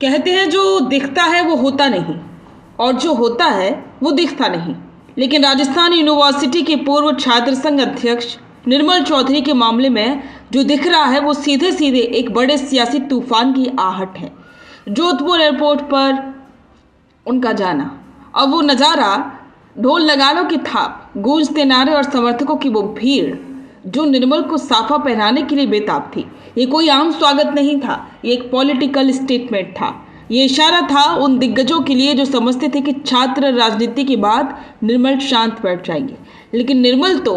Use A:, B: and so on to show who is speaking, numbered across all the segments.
A: कहते हैं जो दिखता है वो होता नहीं और जो होता है वो दिखता नहीं। लेकिन राजस्थान यूनिवर्सिटी के पूर्व छात्र संघ अध्यक्ष निर्मल चौधरी के मामले में जो दिख रहा है वो सीधे सीधे एक बड़े सियासी तूफान की आहट है। जोधपुर एयरपोर्ट पर उनका जाना, अब वो नज़ारा, ढोल नगाड़ों की थाप, गूंजते नारे और समर्थकों की वो भीड़ जो निर्मल को साफा पहनाने के लिए बेताब थी। ये कोई आम स्वागत नहीं था, ये एक पॉलिटिकल स्टेटमेंट था। ये इशारा था उन दिग्गजों के लिए जो समझते थे कि छात्र राजनीति के बाद निर्मल शांत बैठ जाएंगे। लेकिन निर्मल तो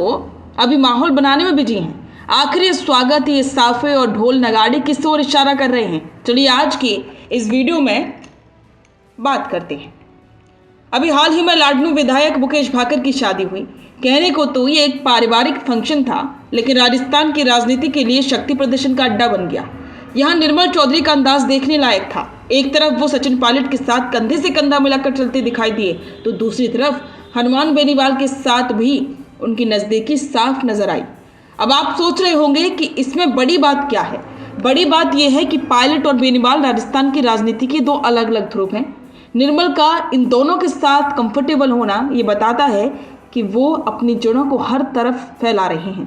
A: अभी माहौल बनाने में बिजी हैं। आखिर ये स्वागत, ये साफे और ढोल नगाड़े किस ओर इशारा कर रहे हैं? चलिए आज की इस वीडियो में बात करते हैं। अभी हाल ही में लाडनू विधायक मुकेश भाकर की शादी हुई। कहने को तो ये एक पारिवारिक फंक्शन था, लेकिन राजस्थान की राजनीति के लिए शक्ति प्रदर्शन का अड्डा बन गया। यहाँ निर्मल चौधरी का अंदाज देखने लायक था। एक तरफ वो सचिन पायलट के साथ कंधे से कंधा मिलाकर चलते दिखाई दिए, तो दूसरी तरफ हनुमान बेनीवाल के साथ भी उनकी नज़दीकी साफ नजर आई। अब आप सोच रहे होंगे कि इसमें बड़ी बात क्या है? बड़ी बात यह है कि पायलट और बेनीवाल राजस्थान की राजनीति के दो अलग अलग ध्रुव हैं। निर्मल का इन दोनों के साथ कंफर्टेबल होना ये बताता है कि वो अपनी जड़ों को हर तरफ फैला रहे हैं।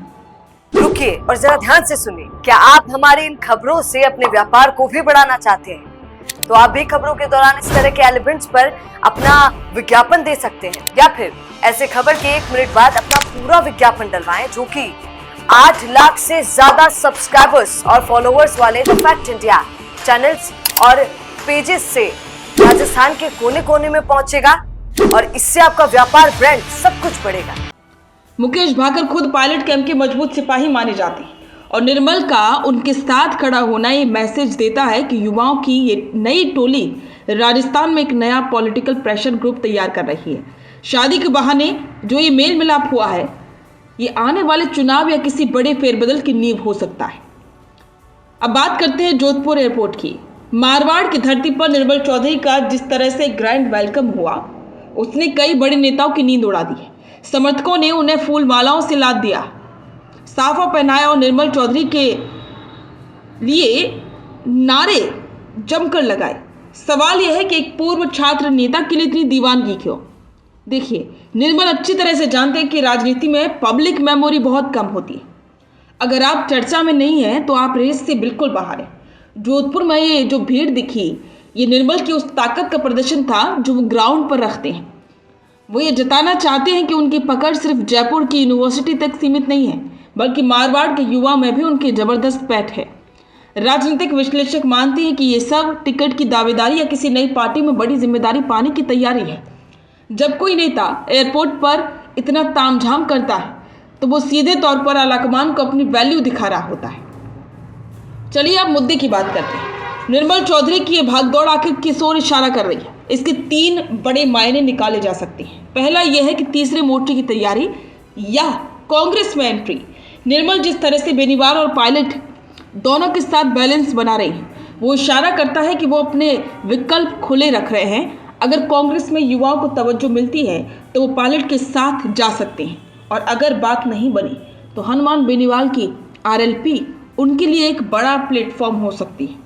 B: रुकिए और जरा ध्यान से सुनिए। क्या आप हमारी इन खबरों से अपने व्यापार को भी बढ़ाना चाहते हैं? तो आप भी खबरों के दौरान इस तरह के एलिमेंट्स पर अपना विज्ञापन दे सकते हैं, या फिर ऐसे खबर के 1 मिनट बाद अपना पूरा विज्ञापन डलवाएं, जो कि 8 लाख से ज्यादा सब्सक्राइबर्स और फॉलोअर्स वाले द फैक्ट इंडिया चैनल्स और पेजेस से राजस्थान के कोने कोने में पहुंचेगा और इससे आपका व्यापार, ब्रांड सब कुछ बढ़ेगा।
A: मुकेश भाकर खुद पायलट कैंप के मजबूत सिपाही माने जाते हैं और निर्मल का उनके साथ खड़ा होना ये मैसेज देता है कि युवाओं की ये नई टोली राजस्थान में एक नया पॉलिटिकल प्रेशर ग्रुप तैयार कर रही है। शादी के बहाने जो ये मेल मिलाप हुआ है, ये आने वाले चुनाव या किसी बड़े फेरबदल की नींव हो सकता है। अब बात करते हैं जोधपुर एयरपोर्ट की। मारवाड़ की धरती पर निर्मल चौधरी का जिस तरह से ग्रैंड वेलकम हुआ, उसने कई बड़े नेताओं की नींद उड़ा दी है। समर्थकों ने उन्हें फूल मालाओं से लाद दिया, साफा पहनाया और निर्मल चौधरी के लिए नारे जमकर लगाए। सवाल यह है कि एक पूर्व छात्र नेता के लिए इतनी दीवानगी क्यों? देखिए, निर्मल अच्छी तरह से जानते हैं कि राजनीति में पब्लिक मेमोरी बहुत कम होती है। अगर आप चर्चा में नहीं हैं तो आप रेस से बिल्कुल बाहर हैं। जोधपुर में ये जो भीड़ दिखी, ये निर्मल की उस ताकत का प्रदर्शन था जो वो ग्राउंड पर रखते हैं। वो ये जताना चाहते हैं कि उनकी पकड़ सिर्फ जयपुर की यूनिवर्सिटी तक सीमित नहीं है, बल्कि मारवाड़ के युवा में भी उनकी जबरदस्त पैठ है। राजनीतिक विश्लेषक मानते हैं कि ये सब टिकट की दावेदारी या किसी नई पार्टी में बड़ी जिम्मेदारी पाने की तैयारी है। जब कोई नेता एयरपोर्ट पर इतना तामझाम करता है तो वो सीधे तौर पर आलाकमान को अपनी वैल्यू दिखा रहा होता है। चलिए अब मुद्दे की बात करते हैं। निर्मल चौधरी की ये भागदौड़ आखिर किस ओर इशारा कर रही है? इसके 3 बड़े मायने निकाले जा सकते हैं। पहला यह है कि तीसरे मोर्चे की तैयारी या कांग्रेस में एंट्री। निर्मल जिस तरह से बेनीवाल और पायलट दोनों के साथ बैलेंस बना रहे हैं, वो इशारा करता है कि वो अपने विकल्प खुले रख रहे हैं। अगर कांग्रेस में युवाओं को तवज्जो मिलती है तो वो पायलट के साथ जा सकते हैं, और अगर बात नहीं बनी तो हनुमान बेनीवाल की आरएलपी उनके लिए एक बड़ा प्लेटफॉर्म हो सकती है।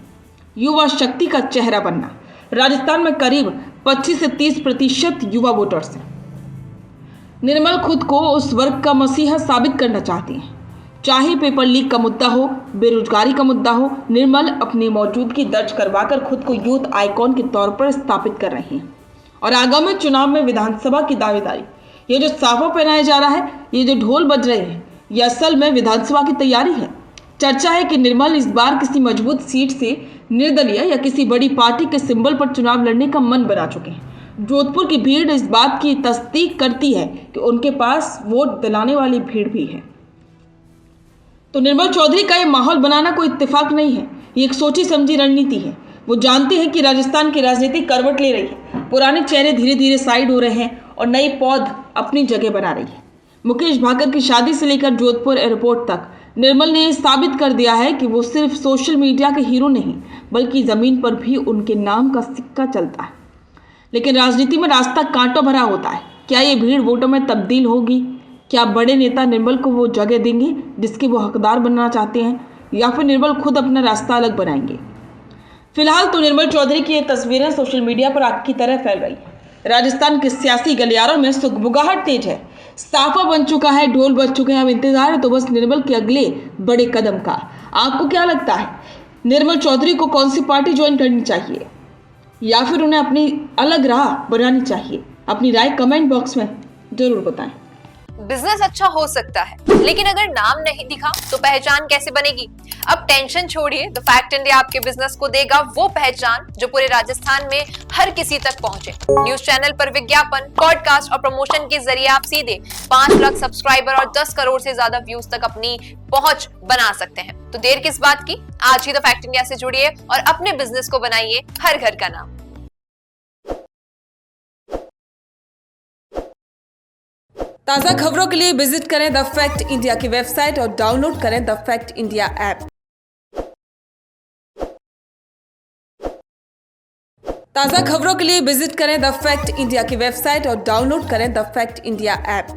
A: युवा शक्ति का चेहरा बनना। राजस्थान में करीब 25 से 30% युवा वोटर्स हैं। निर्मल खुद को उस वर्ग का मसीहा साबित करना चाहती हैं। चाहे पेपर लीक का मुद्दा हो, बेरोजगारी का मुद्दा हो, निर्मल अपनी मौजूदगी दर्ज करवाकर खुद को यूथ आइकॉन के तौर पर स्थापित कर रही हैं। और आगामी चुनाव में विधानसभा की दावेदारी, ये जो साफा पहनाया जा रहा है, ये जो ढोल बज रहे हैं, ये असल में विधानसभा की तैयारी है। चर्चा है कि निर्मल इस बार किसी मजबूत सीट से निर्दलीय या किसी बड़ी पार्टी के सिंबल पर चुनाव लड़ने का मन बना चुके हैं। जोधपुर की भीड़ इस बात की तस्दीक करती है कि उनके पास वोट दिलाने वाली भीड़ भी है। तो निर्मल चौधरी का ये माहौल बनाना कोई इत्तेफाक नहीं है, ये एक सोची समझी रणनीति है। वो जानते हैं कि राजस्थान की राजनीति करवट ले रही है। पुराने चेहरे धीरे धीरे साइड हो रहे हैं और नई पौध अपनी जगह बना रही है। मुकेश भाकर की शादी से लेकर जोधपुर एयरपोर्ट तक निर्मल ने साबित कर दिया है कि वो सिर्फ सोशल मीडिया के हीरो नहीं, बल्कि ज़मीन पर भी उनके नाम का सिक्का चलता है। लेकिन राजनीति में रास्ता कांटों भरा होता है। क्या ये भीड़ वोटों में तब्दील होगी? क्या बड़े नेता निर्मल को वो जगह देंगे जिसके वो हकदार बनना चाहते हैं, या फिर निर्मल खुद अपना रास्ता अलग बनाएंगे? फिलहाल तो निर्मल चौधरी की ये तस्वीरें सोशल मीडिया पर आग की तरह फैल रही है। राजस्थान के सियासी गलियारों में सुगबुगाहट तेज है, साफा बन चुका है, ढोल बज चुके हैं। अब इंतजार है तो बस निर्मल के अगले बड़े कदम का। आपको क्या लगता है, निर्मल चौधरी को कौन सी पार्टी ज्वाइन करनी चाहिए या फिर उन्हें अपनी अलग राह बनानी चाहिए? अपनी राय कमेंट बॉक्स में जरूर बताएं।
C: बिजनेस अच्छा हो सकता है, लेकिन अगर नाम नहीं दिखा तो पहचान कैसे बनेगी? अब टेंशन छोड़िए, द फैक्ट इंडिया आपके बिजनेस को देगा वो पहचान जो पूरे राजस्थान में हर किसी तक पहुंचे। न्यूज चैनल पर विज्ञापन, पॉडकास्ट और प्रमोशन के जरिए आप सीधे 5 लाख सब्सक्राइबर और 10 करोड़ से ज्यादा व्यूज तक अपनी पहुंच बना सकते हैं। तो देर किस बात की, आज ही द फैक्ट इंडिया से जुड़िए और अपने बिजनेस को बनाइए हर घर का नाम।
A: ताज़ा खबरों के लिए विजिट करें द फैक्ट इंडिया की वेबसाइट और डाउनलोड करें द फैक्ट इंडिया ऐप। ताज़ा खबरों के लिए विजिट करें द फैक्ट इंडिया की वेबसाइट और डाउनलोड करें द फैक्ट इंडिया ऐप।